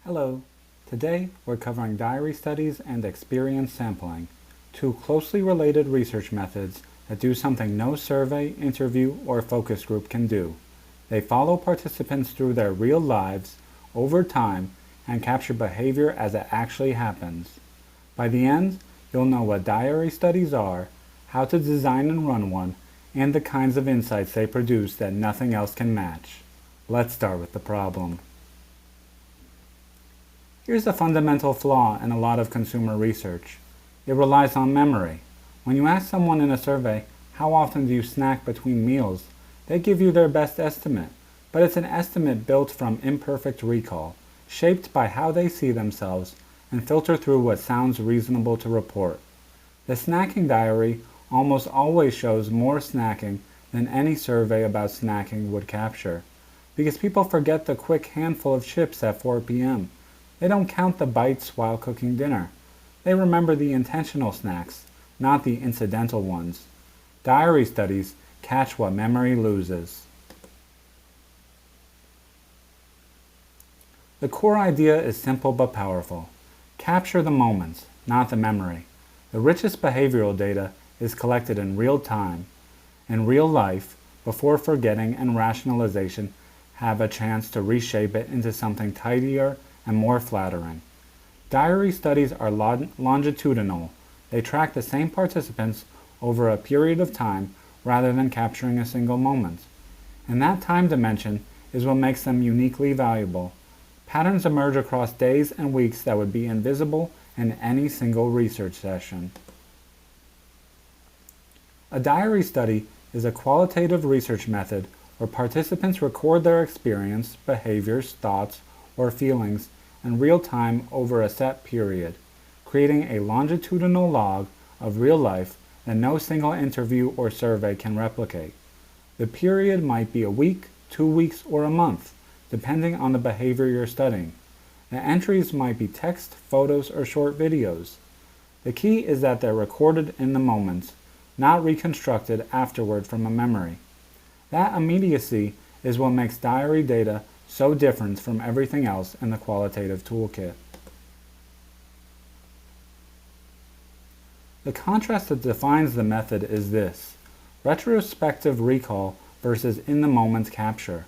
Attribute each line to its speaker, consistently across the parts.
Speaker 1: Hello. Today we're covering diary studies and experience sampling, two closely related research methods that do something no survey, interview, or focus group can do. They follow participants through their real lives over time and capture behavior as it actually happens. By the end, you'll know what diary studies are, how to design and run one, and the kinds of insights they produce that nothing else can match. Let's start with the problem. Here's a fundamental flaw in a lot of consumer research. It relies on memory. When you ask someone in a survey, how often do you snack between meals, they give you their best estimate, but it's an estimate built from imperfect recall, shaped by how they see themselves, and filtered through what sounds reasonable to report. The snacking diary almost always shows more snacking than any survey about snacking would capture, because people forget the quick handful of chips at 4 p.m. They don't count the bites while cooking dinner. They remember the intentional snacks, not the incidental ones. Diary studies catch what memory loses. The core idea is simple but powerful. Capture the moments, not the memory. The richest behavioral data is collected in real time, in real life, before forgetting and rationalization have a chance to reshape it into something tidier and more flattering. Diary studies are longitudinal. They track the same participants over a period of time rather than capturing a single moment. And that time dimension is what makes them uniquely valuable. Patterns emerge across days and weeks that would be invisible in any single research session. A diary study is a qualitative research method where participants record their experience, behaviors, thoughts, or feelings in real time over a set period, creating a longitudinal log of real life that no single interview or survey can replicate. The period might be a week, 2 weeks, or a month, depending on the behavior you're studying. The entries might be text, photos, or short videos. The key is that they're recorded in the moment, not reconstructed afterward from a memory. That immediacy is what makes diary data so different from everything else in the qualitative toolkit. The contrast that defines the method is this: retrospective recall versus in-the-moment capture.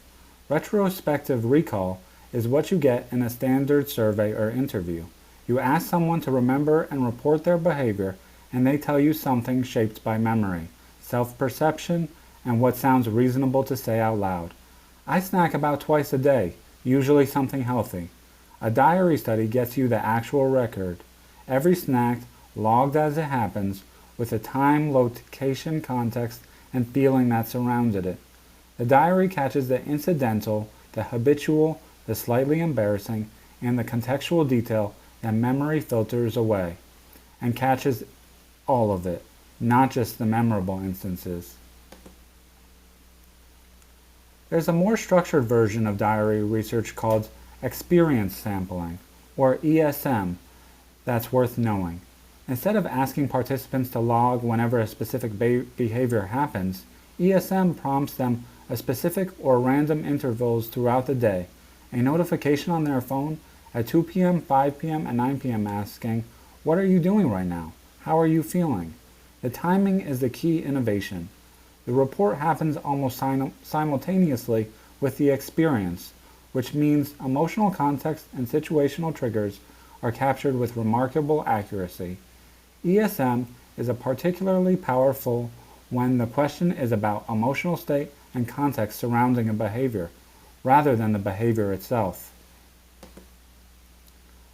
Speaker 1: Retrospective recall is what you get in a standard survey or interview. You ask someone to remember and report their behavior, and they tell you something shaped by memory, self-perception, and what sounds reasonable to say out loud. I snack about twice a day, usually something healthy. A diary study gets you the actual record. Every snack logged as it happens, with the time, location, context, and feeling that surrounded it. The diary catches the incidental, the habitual, the slightly embarrassing, and the contextual detail that memory filters away, and catches all of it, not just the memorable instances. There's a more structured version of diary research called experience sampling, or ESM, that's worth knowing. Instead of asking participants to log whenever a specific behavior happens, ESM prompts them a specific or random intervals throughout the day, a notification on their phone at 2 p.m., 5 p.m., and 9 p.m. asking, "What are you doing right now? How are you feeling?" The timing is the key innovation. The report happens almost simultaneously with the experience, which means emotional context and situational triggers are captured with remarkable accuracy. ESM is particularly powerful when the question is about emotional state and context surrounding a behavior, rather than the behavior itself.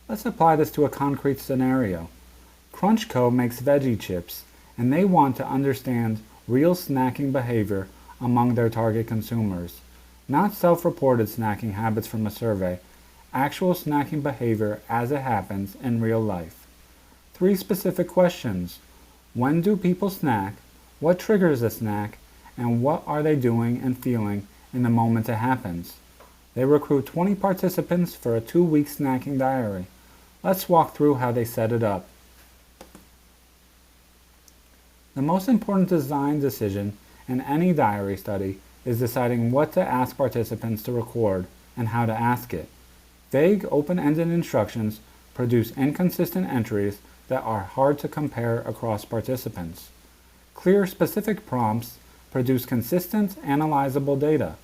Speaker 1: Let's apply this to a concrete scenario. Crunchco makes veggie chips, and they want to understand real snacking behavior among their target consumers. Not self-reported snacking habits from a survey, actual snacking behavior as it happens in real life. 3 specific questions. When do people snack? What triggers a snack? And what are they doing and feeling in the moment it happens? They recruit 20 participants for a 2-week snacking diary. Let's walk through how they set it up. The most important design decision in any diary study is deciding what to ask participants to record and how to ask it. Vague, open-ended instructions produce inconsistent entries that are hard to compare across participants. Clear, specific prompts produce consistent, analyzable data.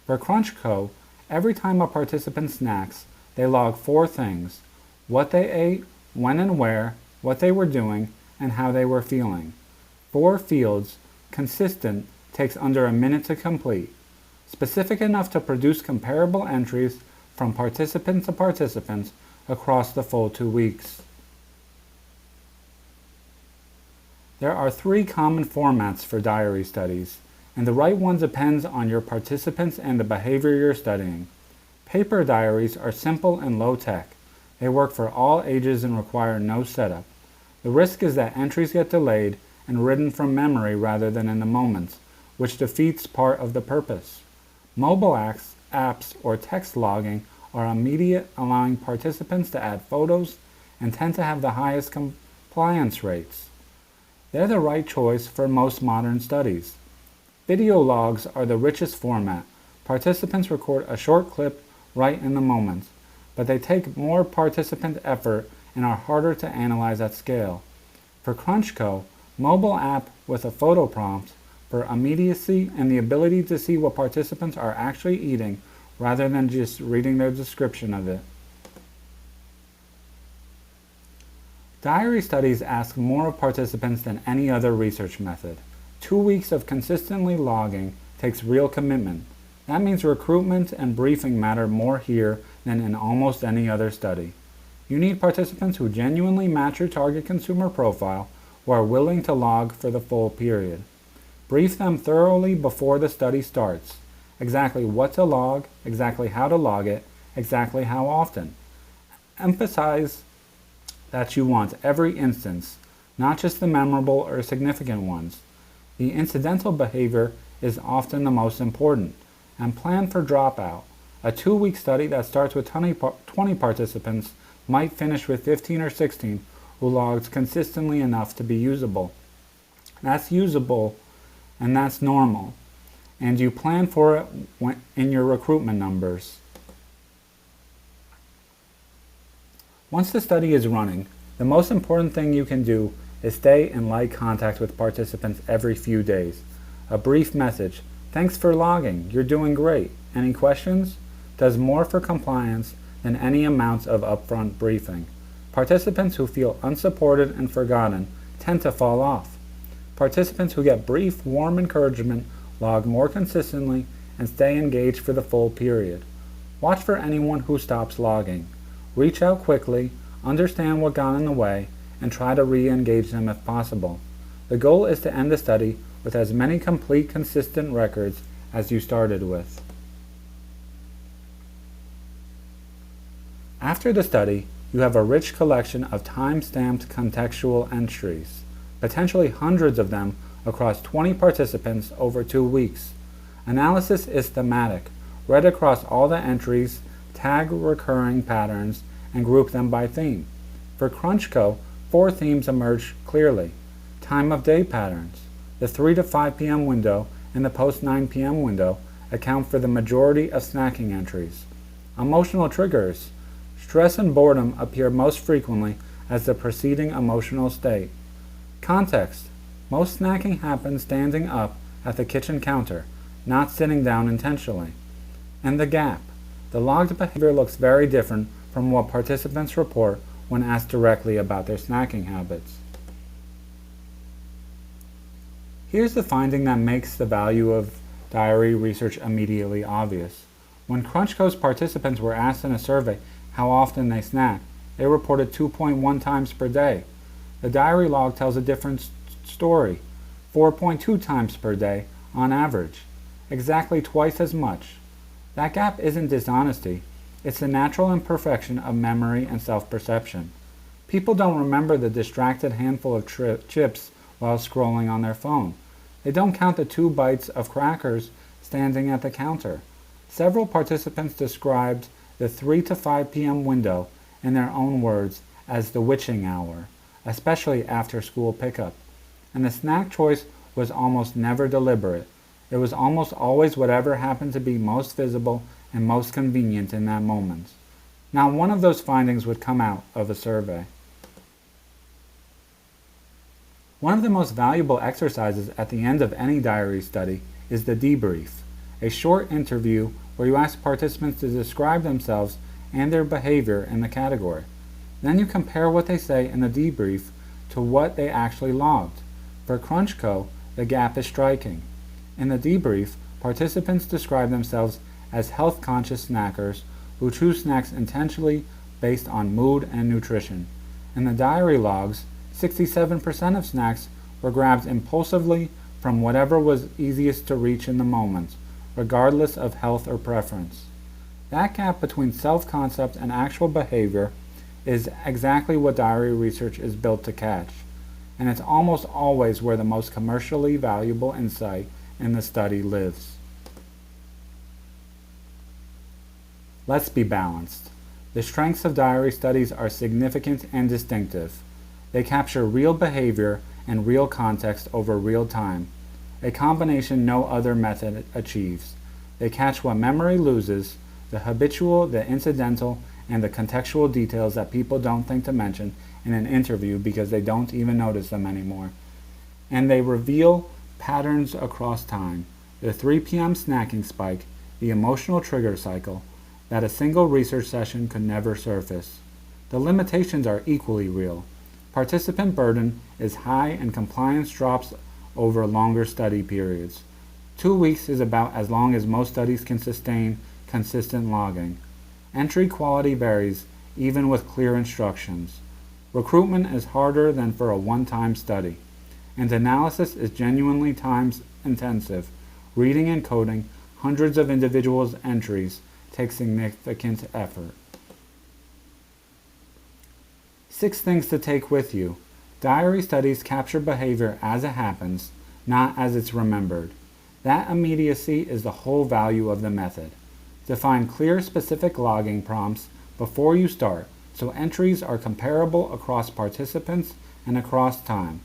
Speaker 1: For CrunchCo, every time a participant snacks, they log 4 things: what they ate, when and where, what they were doing, and how they were feeling. 4 fields, consistent, takes under a minute to complete. Specific enough to produce comparable entries from participant to participant across the full 2 weeks. There are 3 common formats for diary studies, and the right one depends on your participants and the behavior you're studying. Paper diaries are simple and low-tech. They work for all ages and require no setup. The risk is that entries get delayed and written from memory rather than in the moment, which defeats part of the purpose. Mobile apps or text logging are immediate, allowing participants to add photos and tend to have the highest compliance rates. They're the right choice for most modern studies. Video logs are the richest format. Participants record a short clip right in the moment, but they take more participant effort and are harder to analyze at scale. For CrunchCo, mobile app with a photo prompt for immediacy and the ability to see what participants are actually eating rather than just reading their description of it. Diary studies ask more of participants than any other research method. 2 weeks of consistently logging takes real commitment. That means recruitment and briefing matter more here than in almost any other study. You need participants who genuinely match your target consumer profile, who are willing to log for the full period. Brief them thoroughly before the study starts. Exactly what to log, exactly how to log it, exactly how often. Emphasize that you want every instance, not just the memorable or significant ones. The incidental behavior is often the most important, and plan for dropout. A 2-week study that starts with 20 participants might finish with 15 or 16 who logged consistently enough to be usable. That's usable, and that's normal, and you plan for it in your recruitment numbers. Once the study is running, the most important thing you can do is stay in light contact with participants every few days. A brief message: thanks for logging, you're doing great. Any questions? Does more for compliance than any amount of upfront briefing. Participants who feel unsupported and forgotten tend to fall off. Participants who get brief, warm encouragement log more consistently and stay engaged for the full period. Watch for anyone who stops logging. Reach out quickly, understand what got in the way, and try to re-engage them if possible. The goal is to end the study with as many complete, consistent records as you started with. After the study, you have a rich collection of time-stamped contextual entries, potentially hundreds of them across 20 participants over 2 weeks. Analysis is thematic. Read across all the entries, tag recurring patterns, and group them by theme. For CrunchCo, 4 themes emerge clearly. Time of day patterns. The 3 to 5 p.m. window and the post 9 p.m. window account for the majority of snacking entries. Emotional triggers. Stress and boredom appear most frequently as the preceding emotional state. Context. Most snacking happens standing up at the kitchen counter, not sitting down intentionally. And the gap. The logged behavior looks very different from what participants report when asked directly about their snacking habits. Here's the finding that makes the value of diary research immediately obvious. When CrunchCo's participants were asked in a survey how often they snack, they reported 2.1 times per day. The diary log tells a different story, 4.2 times per day on average, exactly twice as much. That gap isn't dishonesty, it's the natural imperfection of memory and self-perception. People don't remember the distracted handful of chips while scrolling on their phone. They don't count the 2 bites of crackers standing at the counter. Several participants described the 3 to 5 p.m. window, in their own words, as the witching hour, especially after school pickup. And the snack choice was almost never deliberate. It was almost always whatever happened to be most visible and most convenient in that moment. Not one of those findings would come out of a survey. One of the most valuable exercises at the end of any diary study is the debrief, a short interview where you ask participants to describe themselves and their behavior in the category. Then you compare what they say in the debrief to what they actually logged. For CrunchCo, the gap is striking. In the debrief, participants describe themselves as health-conscious snackers who choose snacks intentionally based on mood and nutrition. In the diary logs, 67% of snacks were grabbed impulsively from whatever was easiest to reach in the moment, regardless of health or preference. That gap between self-concept and actual behavior is exactly what diary research is built to catch, and it's almost always where the most commercially valuable insight in the study lives. Let's be balanced. The strengths of diary studies are significant and distinctive. They capture real behavior and real context over real time, a combination no other method achieves. They catch what memory loses, the habitual, the incidental, and the contextual details that people don't think to mention in an interview because they don't even notice them anymore. And they reveal patterns across time, the 3 p.m. snacking spike, the emotional trigger cycle, that a single research session could never surface. The limitations are equally real. Participant burden is high and compliance drops over longer study periods. 2 weeks is about as long as most studies can sustain consistent logging. Entry quality varies, even with clear instructions. Recruitment is harder than for a one-time study, and analysis is genuinely time-intensive. Reading and coding hundreds of individuals' entries takes significant effort. 6 things to take with you. Diary studies capture behavior as it happens, not as it's remembered. That immediacy is the whole value of the method. Define clear, specific logging prompts before you start, so entries are comparable across participants and across time.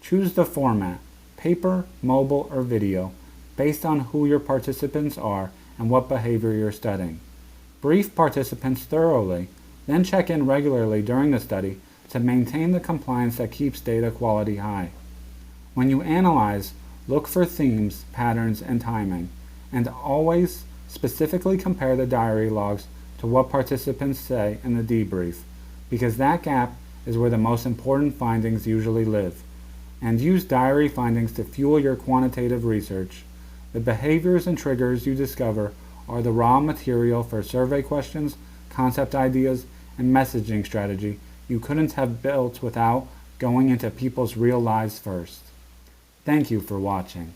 Speaker 1: Choose the format, paper, mobile, or video, based on who your participants are and what behavior you're studying. Brief participants thoroughly, then check in regularly during the study to maintain the compliance that keeps data quality high. When you analyze, look for themes, patterns, and timing, and always specifically compare the diary logs to what participants say in the debrief, because that gap is where the most important findings usually live. And use diary findings to fuel your quantitative research. The behaviors and triggers you discover are the raw material for survey questions, concept ideas, and messaging strategy you couldn't have built without going into people's real lives first. Thank you for watching.